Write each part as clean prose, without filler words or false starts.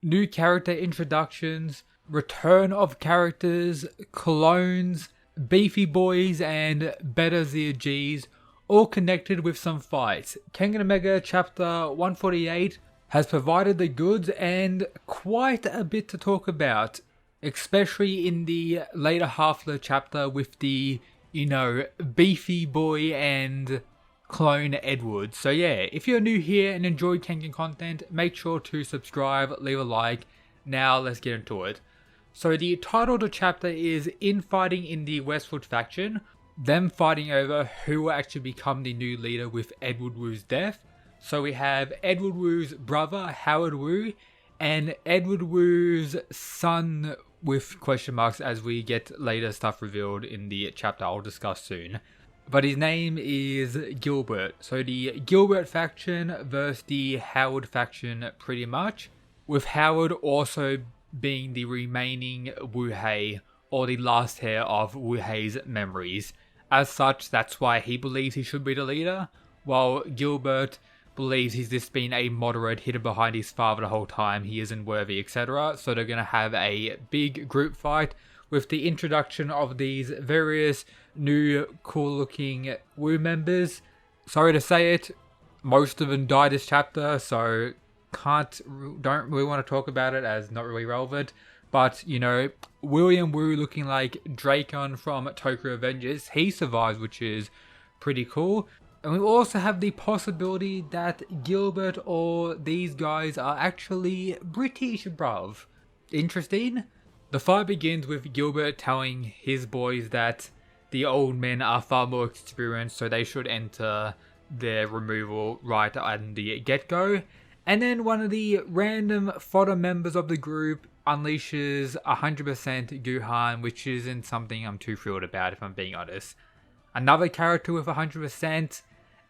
new character introductions, return of characters, clones, beefy boys, and better ZGs, all connected with some fights. Kengan Omega Chapter 148 has provided the goods and quite a bit to talk about, especially in the later half of the chapter with the, beefy boy and clone Edward. So yeah, if you're new here and enjoy Kengan content, make sure to subscribe, leave a like. Now let's get into it. So the title of the chapter is Infighting in the Westwood faction, them fighting over who will actually become the new leader with Edward Wu's death. So we have Edward Wu's brother, Howard Wu, and Edward Wu's son with question marks as we get later stuff revealed in the chapter I'll discuss soon. But his name is Gilbert. So the Gilbert faction versus the Howard faction pretty much, with Howard also being the remaining Wu-Hei, or the last heir of Wu-Hei's memories. As such, that's why he believes he should be the leader, while Gilbert believes he's just been a moderate hidden behind his father the whole time, he isn't worthy, etc. So they're going to have a big group fight with the introduction of these various new cool looking Wu members. Sorry to say it, most of them died this chapter, so don't really want to talk about it as not really relevant. But, William Wu looking like Dracon from Tokyo Avengers, he survives, which is pretty cool. And we also have the possibility that Gilbert or these guys are actually British, bruv. Interesting. The fight begins with Gilbert telling his boys that the old men are far more experienced, so they should enter their removal right at the get-go. And then one of the random fodder members of the group unleashes 100% Guhan, which isn't something I'm too thrilled about, if I'm being honest. Another character with 100%,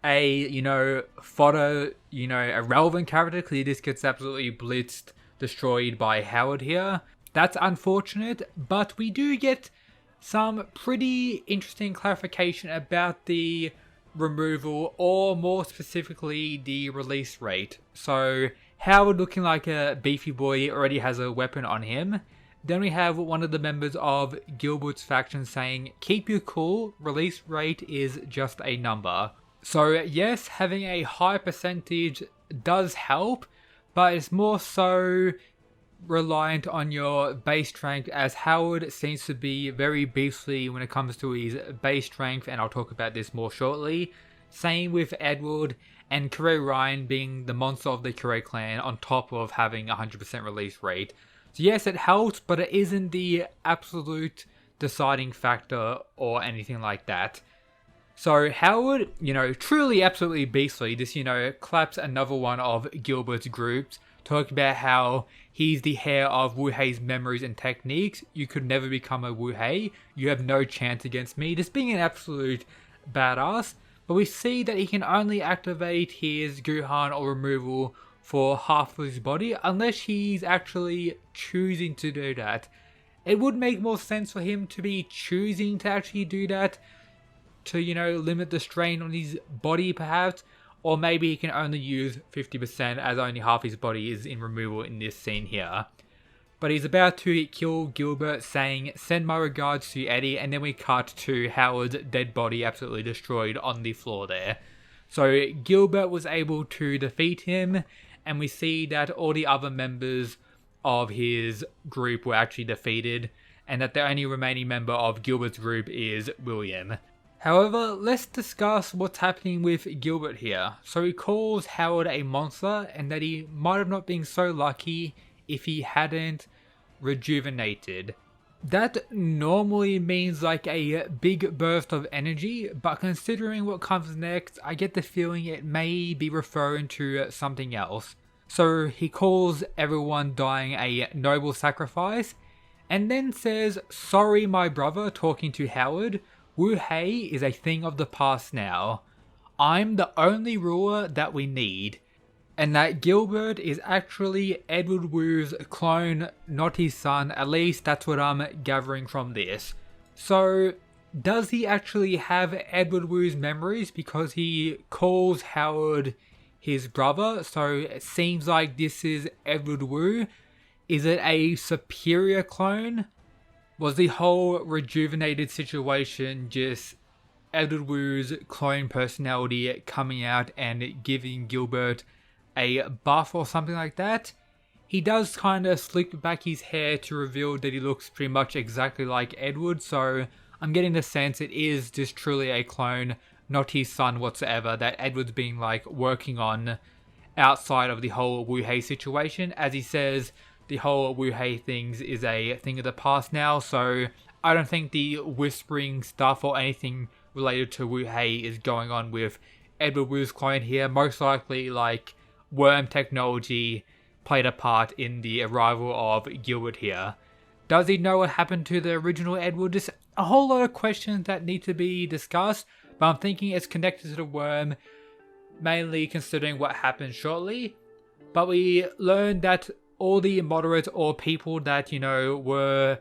a, fodder, a relevant character, because he just gets absolutely blitzed, destroyed by Howard here. That's unfortunate, but we do get some pretty interesting clarification about the removal, or more specifically, the release rate. So, Howard looking like a beefy boy already has a weapon on him. Then we have one of the members of Gilbert's faction saying, keep your cool, release rate is just a number. So yes, having a high percentage does help, but it's more so reliant on your base strength, as Howard seems to be very beastly when it comes to his base strength, and I'll talk about this more shortly. Same with Edward, and Kure Ryan being the monster of the Kure clan on top of having 100% release rate. So yes, it helps, but it isn't the absolute deciding factor or anything like that. So Howard, truly absolutely beastly, just, claps another one of Gilbert's groups, talking about how he's the heir of Wu-Hei's memories and techniques. You could never become a Wu-Hei. You have no chance against me. Just being an absolute badass. But we see that he can only activate his Guhan or removal for half of his body, unless he's actually choosing to do that. It would make more sense for him to be choosing to actually do that, to, limit the strain on his body perhaps, or maybe he can only use 50% as only half his body is in removal in this scene here. But he's about to kill Gilbert, saying, send my regards to Eddie, and then we cut to Howard's dead body absolutely destroyed on the floor there. So Gilbert was able to defeat him, and we see that all the other members of his group were actually defeated, and that the only remaining member of Gilbert's group is William. However, let's discuss what's happening with Gilbert here. So he calls Howard a monster, and that he might have not been so lucky if he hadn't rejuvenated. That normally means like a big burst of energy, but considering what comes next, I get the feeling it may be referring to something else. So he calls everyone dying a noble sacrifice, and then says, sorry my brother, talking to Howard, Wu-Hei is a thing of the past now. I'm the only ruler that we need. And that Gilbert is actually Edward Wu's clone, not his son. At least that's what I'm gathering from this. So, does he actually have Edward Wu's memories? Because he calls Howard his brother. So, it seems like this is Edward Wu. Is it a superior clone? Was the whole rejuvenated situation just Edward Wu's clone personality coming out and giving Gilbert a buff or something like that? He does kind of slick back his hair to reveal that he looks pretty much exactly like Edward, so I'm getting the sense it is just truly a clone, not his son whatsoever, that Edward's been like working on outside of the whole Wu-Hei situation. As he says, the whole Wu-Hei things is a thing of the past now, so I don't think the whispering stuff or anything related to Wu-Hei is going on with Edward Wu's clone here. Most likely like worm technology played a part in the arrival of Gilbert here. Does he know what happened to the original Edward? Just a whole lot of questions that need to be discussed, but I'm thinking it's connected to the worm, mainly considering what happened shortly. But we learned that all the moderates or people that, were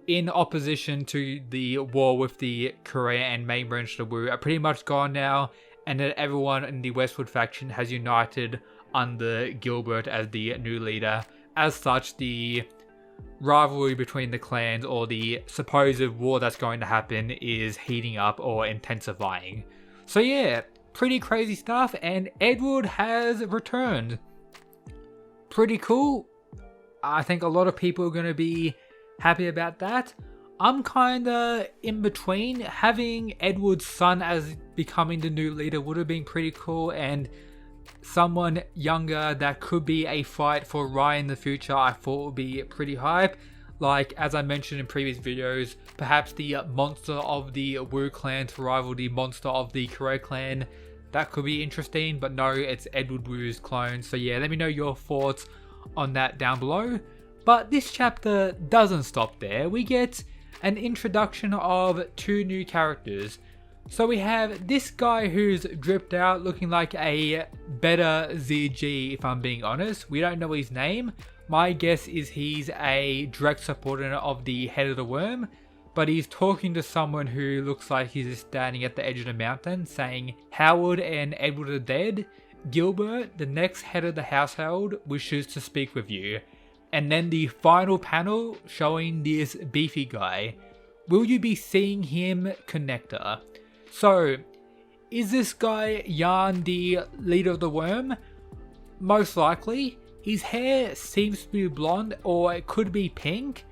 in opposition to the war with the Korea and main branch of the Wu are pretty much gone now, and that everyone in the Westwood faction has united under Gilbert as the new leader. As such, the rivalry between the clans, or the supposed war that's going to happen, is heating up or intensifying. So yeah, pretty crazy stuff, and Edward has returned. Pretty cool. I think a lot of people are going to be happy about that. I'm kinda in between. Having Edward's son as becoming the new leader would have been pretty cool, and someone younger that could be a fight for Ryan in the future I thought would be pretty hype. Like, as I mentioned in previous videos, perhaps the monster of the Wu clan to rival the monster of the Korea clan. That could be interesting, but no, it's Edward Wu's clone. So yeah, let me know your thoughts on that down below. But this chapter doesn't stop there. We get an introduction of two new characters. So we have this guy who's dripped out looking like a better ZG, if I'm being honest. We don't know his name. My guess is he's a direct subordinate of the head of the worm, but he's talking to someone who looks like he's just standing at the edge of the mountain saying, "Howard and Edward are dead. Gilbert, the next head of the household, wishes to speak with you." And then the final panel showing this beefy guy. Will you be seeing him, Connector? So, is this guy Yarn the leader of the worm? Most likely. His hair seems to be blonde, or it could be pink.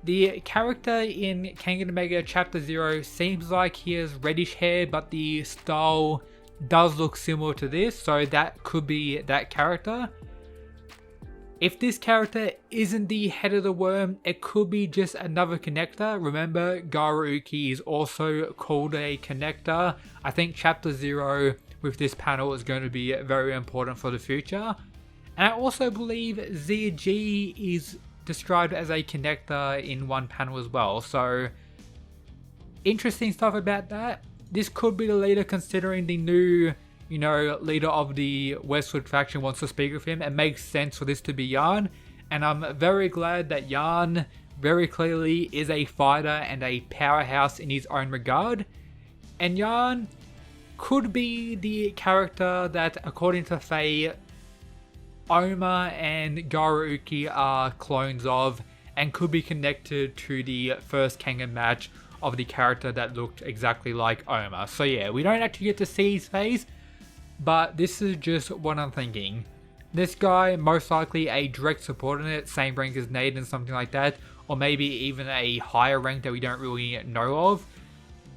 The character in Kengan Omega Chapter 0 seems like he has reddish hair, but the style does look similar to this, so that could be that character. If this character isn't the head of the worm, it could be just another connector. Remember, Garuuki is also called a connector. I think Chapter 0 with this panel is going to be very important for the future. And I also believe ZG is described as a connector in one panel as well. So, interesting stuff about that. This could be the leader, considering the new leader of the Westwood faction wants to speak with him. It makes sense for this to be Yarn, and I'm very glad that Yarn very clearly is a fighter and a powerhouse in his own regard. And Yarn could be the character that, according to Faye, Oma and Garuuki are clones of, and could be connected to the first Kengan match of the character that looked exactly like Oma. So yeah, we don't actually get to see his face, but this is just what I'm thinking. This guy, most likely a direct subordinate, same rank as Nate and something like that, or maybe even a higher rank that we don't really know of.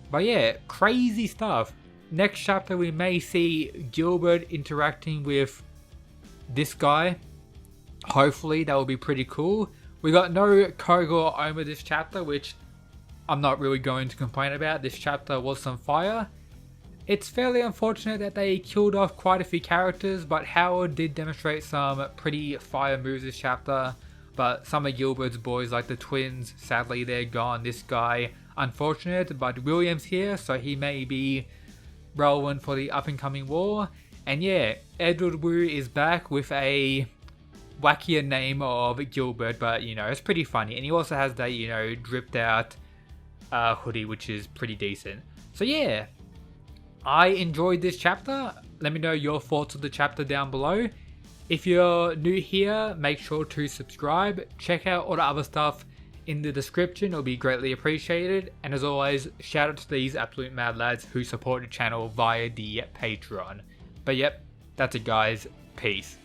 But yeah, crazy stuff. Next chapter we may see Gilbert interacting with this guy. Hopefully that will be pretty cool. We got no Koga or Oma this chapter, which I'm not really going to complain about. This chapter was some fire. It's fairly unfortunate that they killed off quite a few characters, but Howard did demonstrate some pretty fire moves this chapter. But some of Gilbert's boys, like the twins, sadly they're gone. This guy, unfortunate, but William's here, so he may be relevant for the up and coming war. And yeah, Edward Wu is back with a wackier name of Gilbert, but it's pretty funny. And he also has that, dripped out hoodie, which is pretty decent. So yeah, I enjoyed this chapter. Let me know your thoughts of the chapter down below. If you're new here, make sure to subscribe. Check out all the other stuff in the description, it'll be greatly appreciated. And as always, shout out to these absolute mad lads who support the channel via the Patreon. But yep, that's it guys, peace.